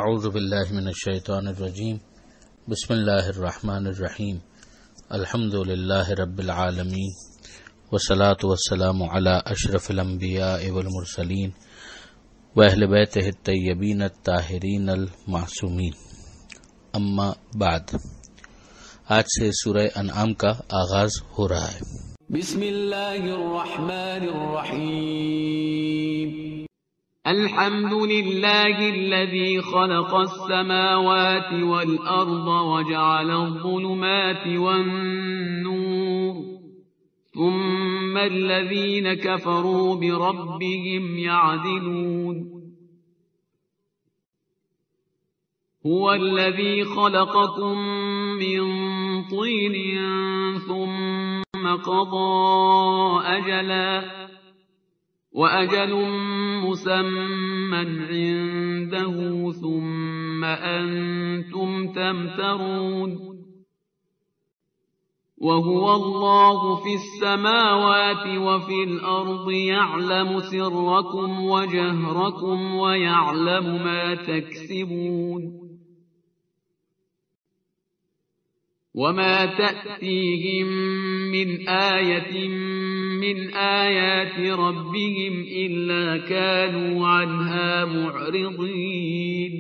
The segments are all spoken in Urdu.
اعوذ باللہ من الشیطان الرجیم بسم اللہ الرحمن الرحیم الحمد للہ رب العالمین والصلاة والسلام علی اشرف الانبیاء والمرسلین واہل بیتہ الطیبین الطاہرین المعصومین، اما بعد۔ آج سے سورہ انعام کا آغاز ہو رہا ہے۔ بسم اللہ الرحمن الرحیم۔ الحمد للہ الذی خلق السماوات والارض وجعل الظلمات والنور ثم الذین کفروا بربهم يعدلون۔ هو الذی خلقکم من طین ثم قضى أجلا وأجل مسمى عنده ثم أنتم تمترون، وهو الله في السماوات وفي الأرض يعلم سركم وجهركم ويعلم ما تكسبون، وما تأتيهم من آية من آيات ربهم إلا كانوا عنها معرضين،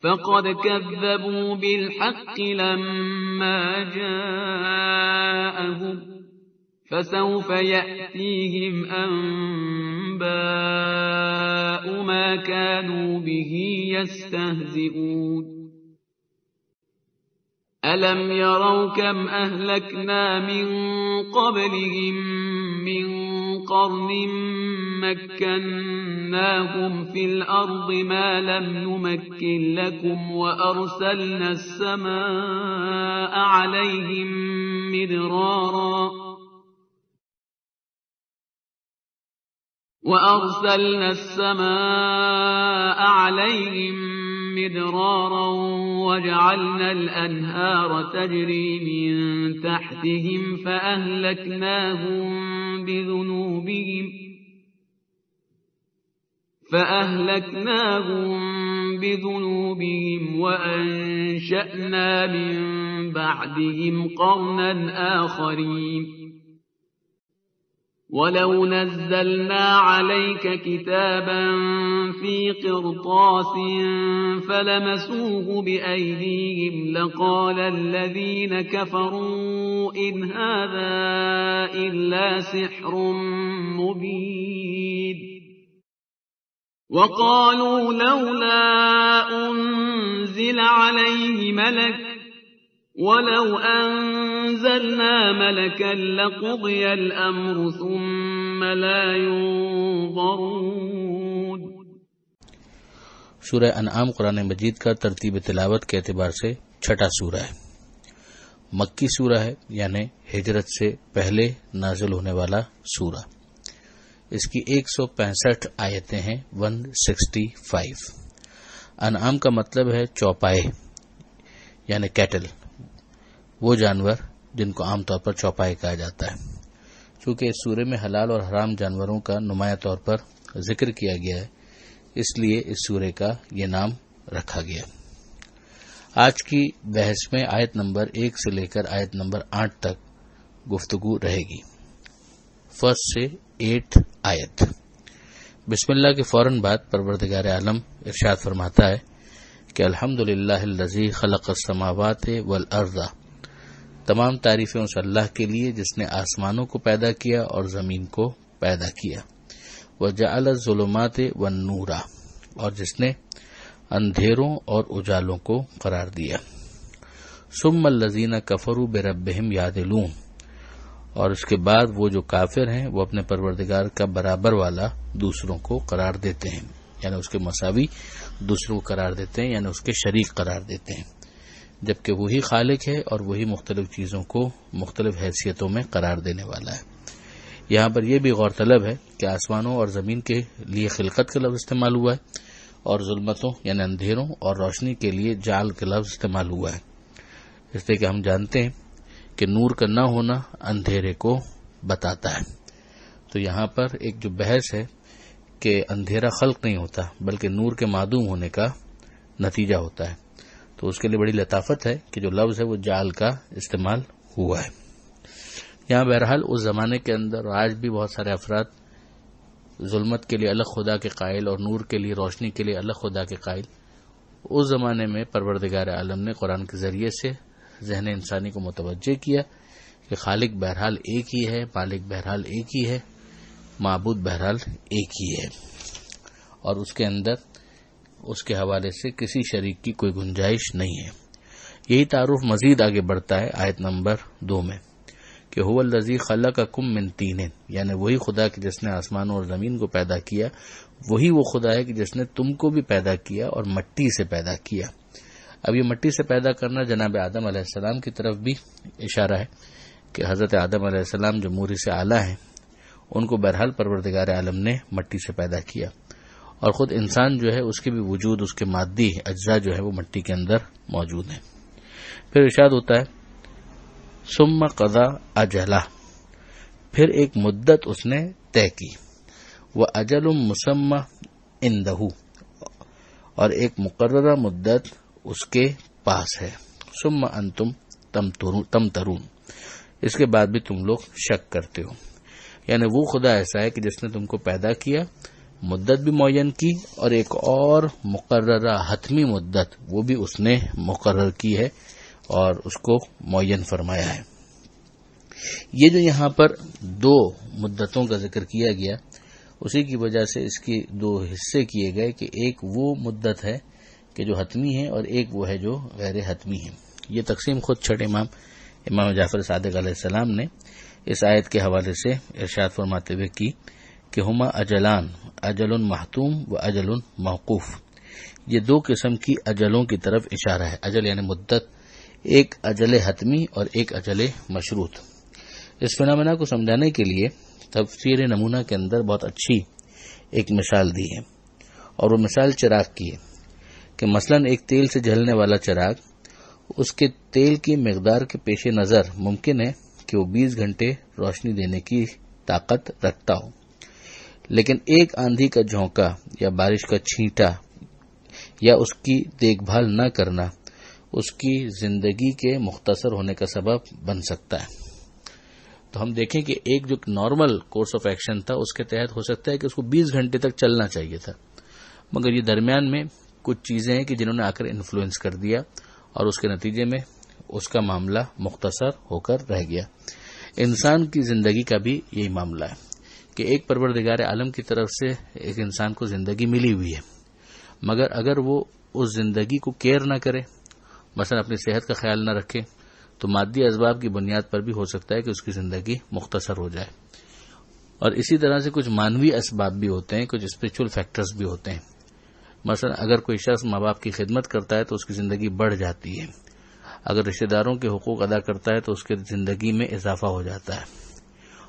فقد كذبوا بالحق لما جاءهم فسوف يأتيهم أنباء ما كانوا به يستهزئون۔ أَلَمْ يَرَوْا كَمْ أَهْلَكْنَا مِنْ قَبْلِهِمْ مِنْ قَرْنٍ مَكَّنَّاهُمْ فِي الْأَرْضِ مَا لَمْ نُمَكِّنْ لَكُمْ وَأَرْسَلْنَا السَّمَاءَ عَلَيْهِمْ مِدْرَارًا وَجَعَلْنَا الْأَنْهَارَ تَجْرِي مِنْ تَحْتِهِمْ فَأَهْلَكْنَاهُمْ بِذُنُوبِهِمْ وَأَنشَأْنَا مِنْ بَعْدِهِمْ قَرْنًا آخَرِينَ، وَلَوْ نَزَّلْنَا عَلَيْكَ كِتَابًا فِي قِرْطَاسٍ فَلَمَسُوهُ بِأَيْدِيهِمْ لَقَالَ الَّذِينَ كَفَرُوا إِنْ هَذَا إِلَّا سِحْرٌ مُبِينٌ، وَقَالُوا لَوْلَا أُنزِلَ عَلَيْهِ مَلَكٌ وَلَوْ أَنزَلْنَا مَلَكًا لَقُضِيَ الْأَمْرُ ثُمَّ لَا يُنظَرُونَ۔ سورہ انعام قرآن مجید کا ترتیب تلاوت کے اعتبار سے چھٹا سورہ ہے، مکی سورہ ہے، یعنی ہجرت سے پہلے نازل ہونے والا سورہ۔ اس کی 165 آیتیں ہیں، 165۔ انعام کا مطلب ہے چوپائے، یعنی کیٹل، وہ جانور جن کو عام طور پر چوپائے کہا جاتا ہے۔ چونکہ اس سورے میں حلال اور حرام جانوروں کا نمایاں طور پر ذکر کیا گیا ہے، اس لیے اس سورے کا یہ نام رکھا گیا۔ آج کی بحث میں آیت نمبر 1 سے لے کر آیت نمبر 8 تک گفتگو رہے گی۔ 1 سے 8 آیت۔ بسم اللہ کے فوراً بعد پروردگار عالم ارشاد فرماتا ہے کہ الحمدللہ الذی خلق السماوات والارض، تمام تعریفیں اس اللہ کے لیے جس نے آسمانوں کو پیدا کیا اور زمین کو پیدا کیا، وجعل الظلمات والنور، اور جس نے اندھیروں اور اجالوں کو قرار دیا، ثم الذین کفروا بربہم یعدلون، اور اس کے بعد وہ جو کافر ہیں وہ اپنے پروردگار کا برابر والا دوسروں کو قرار دیتے ہیں، یعنی اس کے مساوی دوسروں کو قرار دیتے ہیں، یعنی اس کے شریک قرار دیتے ہیں، جبکہ وہی خالق ہے اور وہی مختلف چیزوں کو مختلف حیثیتوں میں قرار دینے والا ہے۔ یہاں پر یہ بھی غور طلب ہے کہ آسمانوں اور زمین کے لیے خلقت کا لفظ استعمال ہوا ہے، اور ظلمتوں یعنی اندھیروں اور روشنی کے لیے جعل کا لفظ استعمال ہوا ہے، اس لیے کہ ہم جانتے ہیں کہ نور کا نہ ہونا اندھیرے کو بتاتا ہے۔ تو یہاں پر ایک جو بحث ہے کہ اندھیرا خلق نہیں ہوتا بلکہ نور کے معدوم ہونے کا نتیجہ ہوتا ہے، تو اس کے لیے بڑی لطافت ہے کہ جو لفظ ہے وہ جعل کا استعمال ہوا ہے یہاں۔ بہرحال اس زمانے کے اندر آج بھی بہت سارے افراد ظلمت کے لیے الگ خدا کے قائل اور نور کے لیے، روشنی کے لیے الگ خدا کے قائل۔ اس زمانے میں پروردگار عالم نے قرآن کے ذریعے سے ذہن انسانی کو متوجہ کیا کہ خالق بہرحال ایک ہی ہے، مالک بہرحال ایک ہی ہے، معبود بہرحال ایک ہی ہے، اور اس کے اندر اس کے حوالے سے کسی شریک کی کوئی گنجائش نہیں ہے۔ یہی تعارف مزید آگے بڑھتا ہے آیت نمبر 2 میں کہ هو الذی خلقکم من طین، یعنی وہی خدا کہ جس نے آسمانوں اور زمین کو پیدا کیا، وہی وہ خدا ہے کہ جس نے تم کو بھی پیدا کیا اور مٹی سے پیدا کیا۔ اب یہ مٹی سے پیدا کرنا جناب آدم علیہ السلام کی طرف بھی اشارہ ہے کہ حضرت آدم علیہ السلام جو موری سے اعلیٰ ہیں ان کو بہرحال پروردگار عالم نے مٹی سے پیدا کیا، اور خود انسان جو ہے اس کے بھی وجود، اس کے مادی اجزاء جو ہے وہ مٹی کے اندر موجود ہیں۔ پھر ارشاد ہوتا ہے ثم قضا اجلہ، پھر ایک مدت اس نے طے کی، واجل مسمی عندہ، اور ایک مقررہ مدت اس کے پاس ہے، ثم انتم تمترون، اس کے بعد بھی تم لوگ شک کرتے ہو۔ یعنی وہ خدا ایسا ہے کہ جس نے تم کو پیدا کیا، مدت بھی معین کی، اور ایک اور مقررہ حتمی مدت وہ بھی اس نے مقرر کی ہے اور اس کو معین فرمایا ہے۔ یہ جو یہاں پر 2 مدتوں کا ذکر کیا گیا، اسی کی وجہ سے اس کی 2 حصے کیے گئے کہ ایک وہ مدت ہے کہ جو حتمی ہے اور ایک وہ ہے جو غیر حتمی ہے۔ یہ تقسیم خود چھٹے امام جعفر صادق علیہ السلام نے اس آیت کے حوالے سے ارشاد فرماتے ہوئے کی کہ ہما اجلان، اجل محتوم و اجل موقوف، یہ 2 قسم کی اجلوں کی طرف اشارہ ہے۔ اجل یعنی مدت، ایک اجل حتمی اور ایک اجل مشروط۔ اس فنامنا کو سمجھانے کے لیے تفسیر نمونہ کے اندر بہت اچھی ایک مثال دی ہے، اور وہ مثال چراغ کی ہے کہ مثلا ایک تیل سے جلنے والا چراغ، اس کے تیل کی مقدار کے پیش نظر ممکن ہے کہ وہ 20 گھنٹے روشنی دینے کی طاقت رکھتا ہو، لیکن ایک آندھی کا جھونکا یا بارش کا چھینٹا یا اس کی دیکھ بھال نہ کرنا اس کی زندگی کے مختصر ہونے کا سبب بن سکتا ہے۔ تو ہم دیکھیں کہ ایک جو نارمل کورس آف ایکشن تھا اس کے تحت ہو سکتا ہے کہ اس کو 20 گھنٹے تک چلنا چاہیے تھا، مگر یہ درمیان میں کچھ چیزیں ہیں کہ جنہوں نے آ کر انفلوئنس کر دیا اور اس کے نتیجے میں اس کا معاملہ مختصر ہو کر رہ گیا۔ انسان کی زندگی کا بھی یہی معاملہ ہے کہ ایک پروردگار عالم کی طرف سے ایک انسان کو زندگی ملی ہوئی ہے، مگر اگر وہ اس زندگی کو کیئر نہ کرے، مثلا اپنی صحت کا خیال نہ رکھے، تو مادی اسباب کی بنیاد پر بھی ہو سکتا ہے کہ اس کی زندگی مختصر ہو جائے۔ اور اسی طرح سے کچھ مانوی اسباب بھی ہوتے ہیں، کچھ اسپرچل فیکٹرز بھی ہوتے ہیں۔ مثلا اگر کوئی شخص ماں باپ کی خدمت کرتا ہے تو اس کی زندگی بڑھ جاتی ہے، اگر رشتہ داروں کے حقوق ادا کرتا ہے تو اس کی زندگی میں اضافہ ہو جاتا ہے،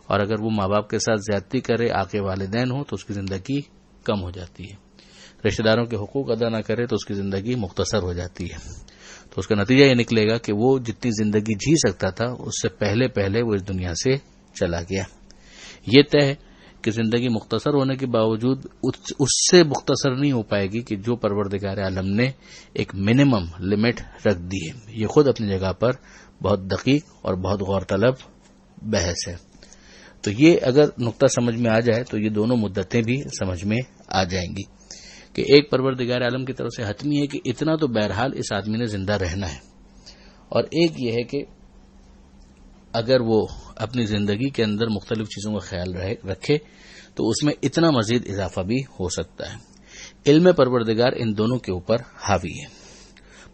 اور اگر وہ ماں باپ کے ساتھ زیادتی کرے، آقے والدین ہو، تو اس کی زندگی کم ہو جاتی ہے۔ رشتہ داروں کے حقوق ادا نہ کرے تو اس کی زندگی مختصر ہو جاتی ہے۔ تو اس کا نتیجہ یہ نکلے گا کہ وہ جتنی زندگی جی سکتا تھا اس سے پہلے وہ اس دنیا سے چلا گیا۔ یہ طے ہے کہ زندگی مختصر ہونے کے باوجود اس سے مختصر نہیں ہو پائے گی کہ جو پروردگار عالم نے ایک منیمم لمٹ رکھ دی ہے۔ یہ خود اپنی جگہ پر بہت دقیق اور بہت غور طلب بحث ہے۔ تو یہ اگر نقطہ سمجھ میں آ جائے تو یہ دونوں مدتیں بھی سمجھ میں آ جائیں گی کہ ایک پروردگار عالم کی طرف سے حتمی ہے کہ اتنا تو بہرحال اس آدمی نے زندہ رہنا ہے، اور ایک یہ ہے کہ اگر وہ اپنی زندگی کے اندر مختلف چیزوں کا خیال رکھے تو اس میں اتنا مزید اضافہ بھی ہو سکتا ہے۔ علم پروردگار ان دونوں کے اوپر حاوی ہے۔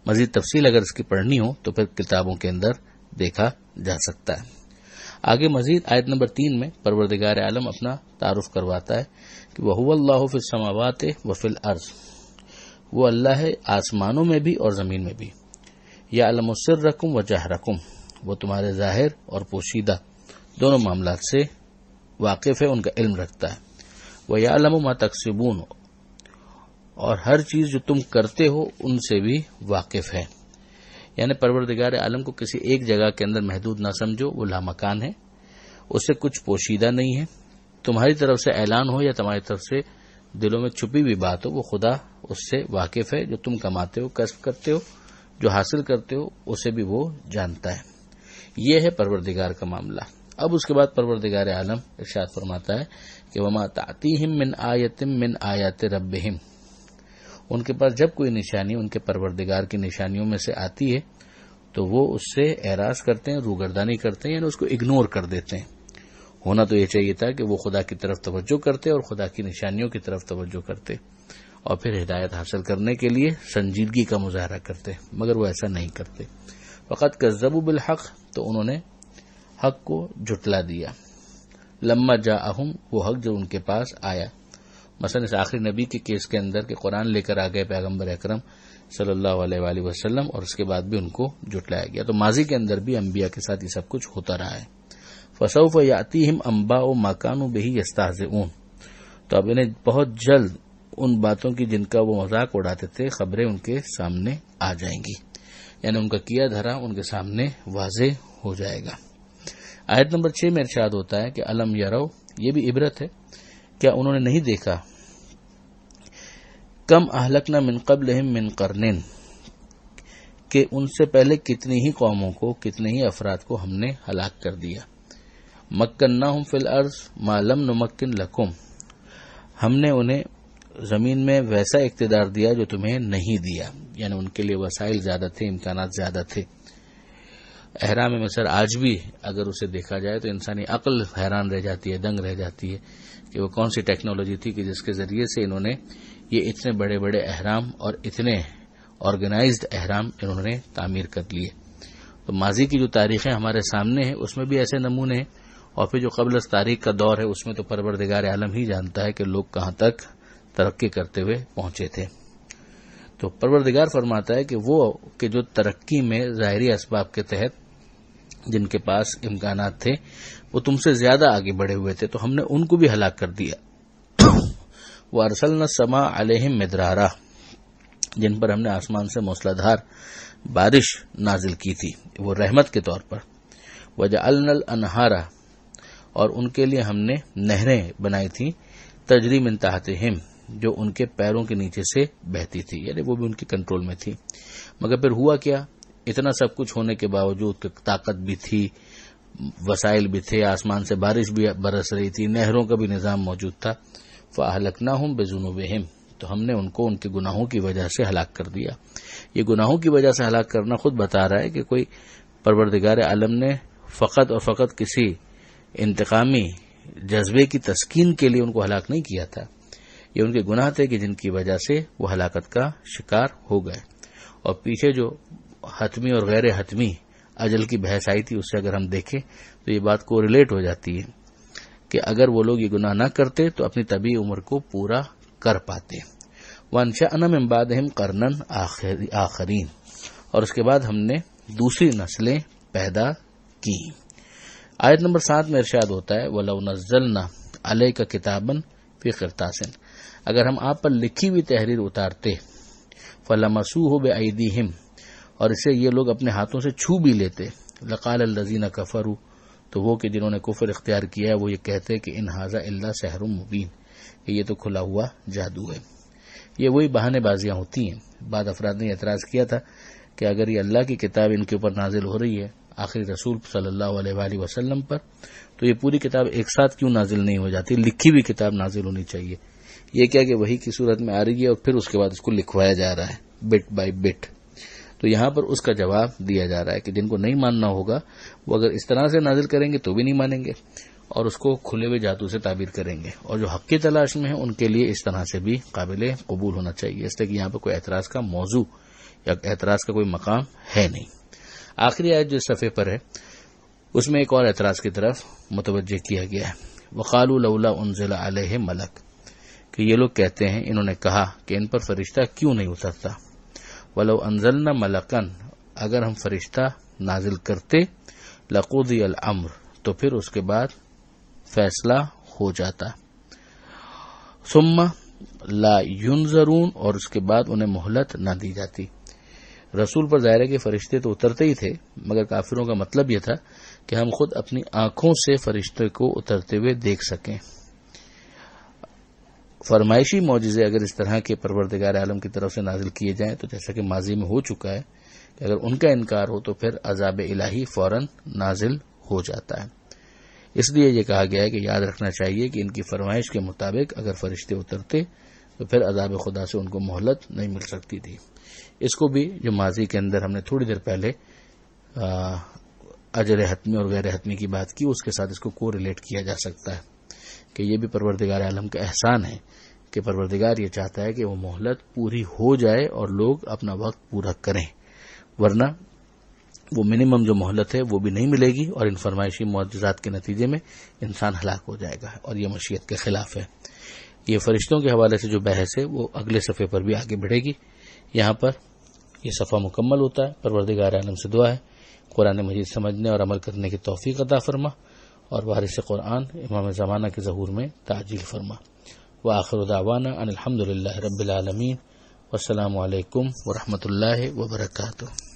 مزید تفصیل اگر اس کی پڑھنی ہو تو پھر کتابوں کے اندر دیکھا جا سکتا ہے۔ آگے مزید آیت نمبر 3 میں پروردگار عالم اپنا تعارف کرواتا ہے کہ وَهُوَ اللَّهُ فِي السَّمَاوَاتِ وَفِي الْأَرْضِ، وہ اللہ ہے آسمانوں میں بھی اور زمین میں بھی، يَعْلَمُ سِرَّكُمْ وَجَهْرَكُمْ، وہ تمہارے ظاہر اور پوشیدہ دونوں معاملات سے واقف ہے، ان کا علم رکھتا ہے۔ وَيَعْلَمُ مَا تَكْسِبُونَ، اور ہر چیز جو تم کرتے ہو ان سے بھی واقف ہے۔ یعنی پروردگار عالم کو کسی ایک جگہ کے اندر محدود نہ سمجھو، وہ لامکان ہے، اس سے کچھ پوشیدہ نہیں ہے۔ تمہاری طرف سے اعلان ہو یا تمہاری طرف سے دلوں میں چھپی ہوئی بات ہو وہ خدا اس سے واقف ہے، جو تم کماتے ہو، کسب کرتے ہو، جو حاصل کرتے ہو اسے بھی وہ جانتا ہے۔ یہ ہے پروردگار کا معاملہ۔ اب اس کے بعد پروردگار عالم ارشاد فرماتا ہے کہ وما تأتیہم من آیۃ من آیات ربہم، ان کے پاس جب کوئی نشانی ان کے پروردگار کی نشانیوں میں سے آتی ہے تو وہ اس سے اعراض کرتے ہیں، روگردانی کرتے ہیں، یعنی اس کو اگنور کر دیتے ہیں۔ ہونا تو یہ چاہیے تھا کہ وہ خدا کی طرف توجہ کرتے اور خدا کی نشانیوں کی طرف توجہ کرتے اور پھر ہدایت حاصل کرنے کے لیے سنجیدگی کا مظاہرہ کرتے، مگر وہ ایسا نہیں کرتے۔ فقط کذبوا بالحق، تو انہوں نے حق کو جھٹلا دیا۔ لما جاءہم، وہ حق جو ان کے پاس آیا۔ مثلا اس آخری نبی کے کیس کے اندر کہ قرآن لے کر آ گئے پیغمبر اکرم صلی اللہ علیہ وآلہ وسلم، اور اس کے بعد بھی ان کو جھٹلایا گیا۔ تو ماضی کے اندر بھی انبیاء کے ساتھ یہ سب کچھ ہوتا رہا ہے۔ فسوف یاتیہم انباء ما کانوا بہ یستہزئون، تو اب انہیں بہت جلد ان باتوں کی جن کا وہ مذاق اڑاتے تھے خبریں ان کے سامنے آ جائیں گی، یعنی ان کا کیا دھرا ان کے سامنے واضح ہو جائے گا۔ آیت نمبر 6 میں ارشاد ہوتا ہے کہ الم یرو، یہ بھی عبرت ہے، کیا انہوں نے نہیں دیکھا کم اہلکنا من قبلہم من قرن، کہ ان سے پہلے کتنی ہی قوموں کو، کتنے ہی افراد کو ہم نے ہلاک کر دیا۔ مکناہم فی الارض ما لم نمکن لکم، ہم نے انہیں زمین میں ویسا اقتدار دیا جو تمہیں نہیں دیا، یعنی ان کے لیے وسائل زیادہ تھے، امکانات زیادہ تھے۔ احرام مصر آج بھی اگر اسے دیکھا جائے تو انسانی عقل حیران رہ جاتی ہے، دنگ رہ جاتی ہے کہ وہ کون سی ٹیکنالوجی تھی کہ جس کے ذریعے سے انہوں نے یہ اتنے بڑے بڑے احرام اور اتنے آرگنائزڈ احرام انہوں نے تعمیر کر لیے۔ تو ماضی کی جو تاریخیں ہمارے سامنے ہیں اس میں بھی ایسے نمونے ہیں، اور پھر جو قبل از تاریخ کا دور ہے اس میں تو پروردگار عالم ہی جانتا ہے کہ لوگ کہاں تک ترقی کرتے ہوئے پہنچے تھے۔ تو پروردگار فرماتا ہے کہ وہ کہ جو ترقی میں ظاہری اسباب کے تحت جن کے پاس امکانات تھے وہ تم سے زیادہ آگے بڑھے ہوئے تھے، تو ہم نے ان کو بھی ہلاک کر دیا۔ وَأَرْسَلْنَا السَّمَاءَ عَلَيْهِمْ مِدْرَارًا، جن پر ہم نے آسمان سے موسلادھار بارش نازل کی تھی، وہ رحمت کے طور پر۔ وَجَعَلْنَا الْأَنْهَارَ، اور ان کے لیے ہم نے نہریں بنائی تھیں، تجری من تحتہم، جو ان کے پیروں کے نیچے سے بہتی تھی، یعنی وہ بھی ان کے کنٹرول میں تھی۔ مگر پھر ہوا کیا، اتنا سب کچھ ہونے کے باوجود طاقت بھی تھی، وسائل بھی تھے، آسمان سے بارش بھی برس رہی تھی، نہروں کا بھی نظام موجود تھا۔ فَأَهْلَكْنَاهُمْ بِذُنُوبِهِمْ، تو ہم نے ان کو ان کے گناہوں کی وجہ سے ہلاک کر دیا۔ یہ گناہوں کی وجہ سے ہلاک کرنا خود بتا رہا ہے کہ کوئی پروردگار عالم نے فقط اور فقط کسی انتقامی جذبے کی تسکین کے لیے ان کو ہلاک نہیں کیا تھا، یہ ان کے گناہ تھے کہ جن کی وجہ سے وہ ہلاکت کا شکار ہو گئے۔ اور پیچھے جو حتمی اور غیر حتمی اجل کی بحث آئی تھی اس سے اگر ہم دیکھیں تو یہ بات کو ریلیٹ ہو جاتی ہے کہ اگر وہ لوگ یہ گناہ نہ کرتے تو اپنی طبیعی عمر کو پورا کر پاتے۔ وَأَنشَأْنَا مِن بَعْدِهِمْ قَرْنًا آخَرِينَ، اور اس کے بعد ہم نے دوسری نسلیں پیدا کی۔ آیت نمبر 7 میں ارشاد ہوتا ہے وَلَوْ نَزَّلْنَا عَلَيْكَ كِتَابًا فِي قِرْطَاسٍ، اگر ہم آپ پر لکھی ہوئی تحریر اتارتے، فَلَمَسُوهُ بِأَيْدِيهِمْ، اور اسے یہ لوگ اپنے ہاتھوں سے چھو بھی لیتے، لَقَالَ الَّذِينَ كَفَرُوا، تو وہ کہ جنہوں نے کفر اختیار کیا ہے وہ یہ کہتے کہ ان ھذا الا سحر مبین، کہ یہ تو کھلا ہوا جادو ہے۔ یہ وہی بہانے بازیاں ہوتی ہیں۔ بعد افراد نے اعتراض کیا تھا کہ اگر یہ اللہ کی کتاب ان کے اوپر نازل ہو رہی ہے آخری رسول صلی اللہ علیہ وآلہ وسلم پر، تو یہ پوری کتاب ایک ساتھ کیوں نازل نہیں ہو جاتی، لکھی ہوئی کتاب نازل ہونی چاہیے۔ یہ کیا کہ وحی کی صورت میں آ رہی ہے اور پھر اس کے بعد اس کو لکھوایا جا رہا ہے بٹ بائی بٹ۔ تو یہاں پر اس کا جواب دیا جا رہا ہے کہ جن کو نہیں ماننا ہوگا وہ اگر اس طرح سے نازل کریں گے تو بھی نہیں مانیں گے اور اس کو کھلے ہوئے جادو سے تعبیر کریں گے، اور جو حق کی تلاش میں ہیں ان کے لیے اس طرح سے بھی قابل قبول ہونا چاہیے، اس لیے کہ یہاں پر کوئی اعتراض کا موضوع یا اعتراض کا کوئی مقام ہے نہیں۔ آخری آیت جو صفحے پر ہے اس میں ایک اور اعتراض کی طرف متوجہ کیا گیا ہے، وقالوا لولا انزل علیہ ملک، کہ یہ لوگ کہتے ہیں، انہوں نے کہا کہ ان پر فرشتہ کیوں نہیں اترتا، ولو انزلنا ملکن، اگر ہم فرشتہ نازل کرتے، لقضی الامر، تو پھر اس کے بعد فیصلہ ہو جاتا، ثم لا ينظرون، اور اس کے بعد انہیں مہلت نہ دی جاتی۔ رسول پر ظاہر ہے کہ فرشتے تو اترتے ہی تھے، مگر کافروں کا مطلب یہ تھا کہ ہم خود اپنی آنکھوں سے فرشتے کو اترتے ہوئے دیکھ سکیں۔ فرمائشی معجزے اگر اس طرح کے پروردگار عالم کی طرف سے نازل کیے جائیں تو جیسا کہ ماضی میں ہو چکا ہے کہ اگر ان کا انکار ہو تو پھر عذاب الہی فوراً نازل ہو جاتا ہے. اس لیے یہ کہا گیا ہے کہ یاد رکھنا چاہیے کہ ان کی فرمائش کے مطابق اگر فرشتے اترتے تو پھر عذاب خدا سے ان کو مہلت نہیں مل سکتی تھی. اس کو بھی جو ماضی کے اندر ہم نے تھوڑی دیر پہلے اجر حتمی اور غیر حتمی کی بات کی، اس کے ساتھ اس کو ریلیٹ کیا جا سکتا ہے کہ یہ بھی پروردگار عالم کا احسان ہے کہ پروردگار یہ چاہتا ہے کہ وہ مہلت پوری ہو جائے اور لوگ اپنا وقت پورا کریں، ورنہ وہ منیمم جو مہلت ہے وہ بھی نہیں ملے گی اور ان فرمائشی معجزات کے نتیجے میں انسان ہلاک ہو جائے گا اور یہ مشیت کے خلاف ہے. یہ فرشتوں کے حوالے سے جو بحث ہے وہ اگلے صفحے پر بھی آگے بڑھے گی. یہاں پر یہ صفحہ مکمل ہوتا ہے. پروردگار عالم سے دعا ہے قرآن مجید سمجھنے اور عمل کرنے کی توفیق عطا فرما اور وارث قرآن امام زمانہ کے ظہور میں تعجیل فرما. وآخر دعوانا ان الحمد للہ رب العالمین والسلام علیکم ورحمۃ اللہ وبرکاتہ.